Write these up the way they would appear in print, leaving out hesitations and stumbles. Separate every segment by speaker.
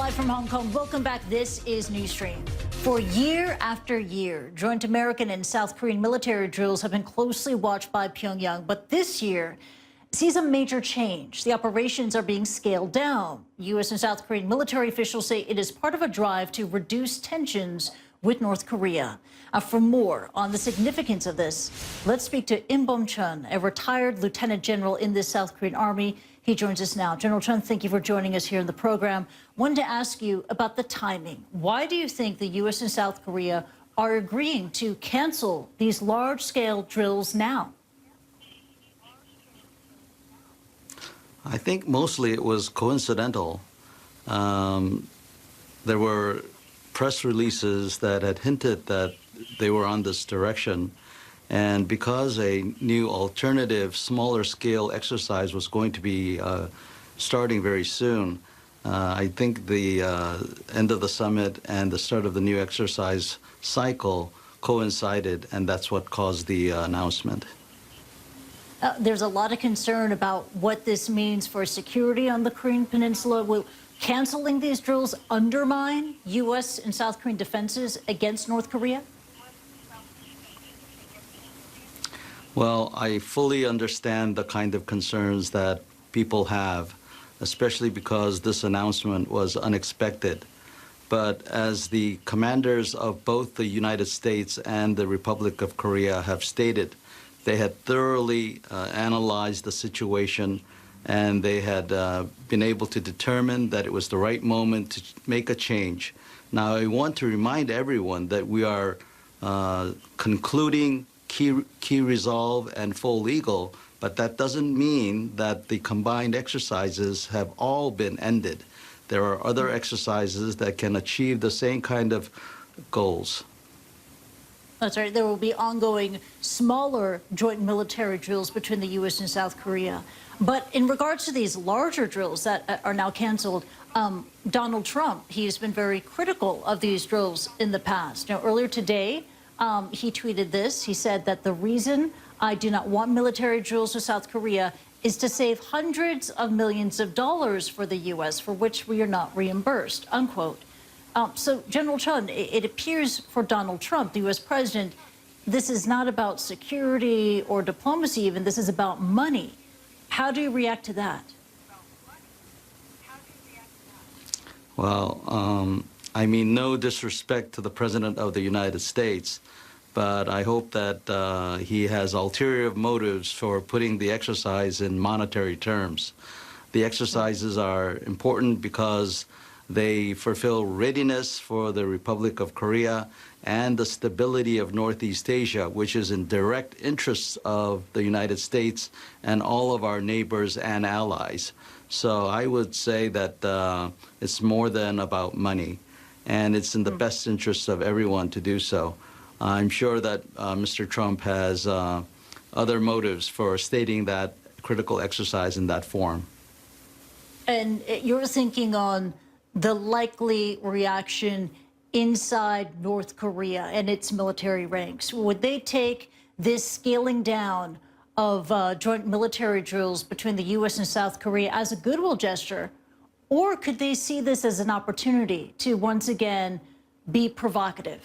Speaker 1: Live from Hong Kong, welcome back. This is Newsstream. For year after year, joint American and South Korean military drills have been closely watched by Pyongyang, but this year sees a major change. The operations are being scaled down. U.S. and South Korean military officials say it is part of a drive to reduce tensions with North Korea. For more on the significance of this, let's speak to In-Bum Chun, a retired lieutenant general in the South Korean Army. He joins us now. General Chun, thank you for joining us here in the program. Wanted to ask you about the timing. Why do you think the U.S. and South Korea are agreeing to cancel these large-scale drills now?
Speaker 2: I think mostly it was coincidental. There were press releases that had hinted that they were on this direction. And because a new alternative, smaller scale exercise was going to be starting very soon, I think the end of the summit and the start of the new exercise cycle coincided, and that's what caused the announcement.
Speaker 1: There's a lot of concern about what this means for security on the Korean Peninsula. Will canceling these drills undermine U.S. and South Korean defenses against North Korea?
Speaker 2: Well, I fully understand the kind of concerns that people have, especially because this announcement was unexpected. But as the commanders of both the United States and the Republic of Korea have stated, they had thoroughly analyzed the situation, and they had been able to determine that it was the right moment to make a change. Now, I want to remind everyone that we are concluding key resolve and full legal, but that doesn't mean that the combined exercises have all been ended. There are other exercises that can achieve the same kind of goals.
Speaker 1: That's right. There will be ongoing smaller joint military drills between the U.S. and South Korea. But in regards to these larger drills that are now canceled, Donald Trump, he's been very critical of these drills in the past. Now, earlier today, he tweeted this. He said that the reason I do not want military drills with South Korea is to save hundreds of millions of dollars for the U.S., for which we are not reimbursed, unquote. So, General Chun, it appears for Donald Trump, the U.S. president, this is not about security or diplomacy even, this is about money. How do you react to that?
Speaker 2: Well, I mean, no disrespect to the President of the United States, but I hope that he has ulterior motives for putting the exercise in monetary terms. The exercises are important because they fulfill readiness for the Republic of Korea and the stability of Northeast Asia, which is in direct interest of the United States and all of our neighbors and allies. So I would say that it's more than about money, and it's in the best interest of everyone to do so. I'm sure that Mr. Trump has other motives for stating that critical exercise in that form.
Speaker 1: And you're thinking on the likely reaction inside North Korea and its military ranks. Would they take this scaling down of joint military drills between the U.S. and South Korea as a goodwill gesture, or could they see this as an opportunity to once again be provocative?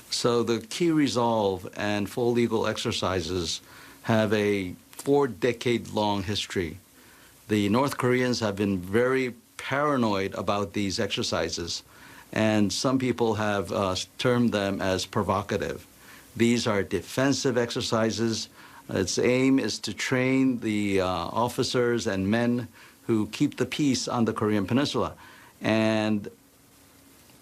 Speaker 2: So the key resolve and full legal exercises have a 4-decade-long history. The North Koreans have been very paranoid about these exercises, and some people have termed them as provocative. These are defensive exercises. Its aim is to train the officers and men who keep the peace on the Korean Peninsula. And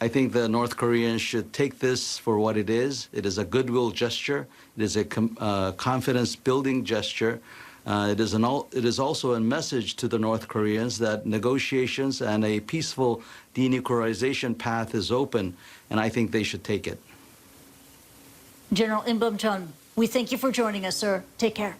Speaker 2: I think the North Koreans should take this for what it is. It is a goodwill gesture. It is a confidence-building gesture. It is also a message to the North Koreans that negotiations and a peaceful denuclearization path is open, and I think they should take it.
Speaker 1: General In-Bum Chun, we thank you for joining us, sir. Take care.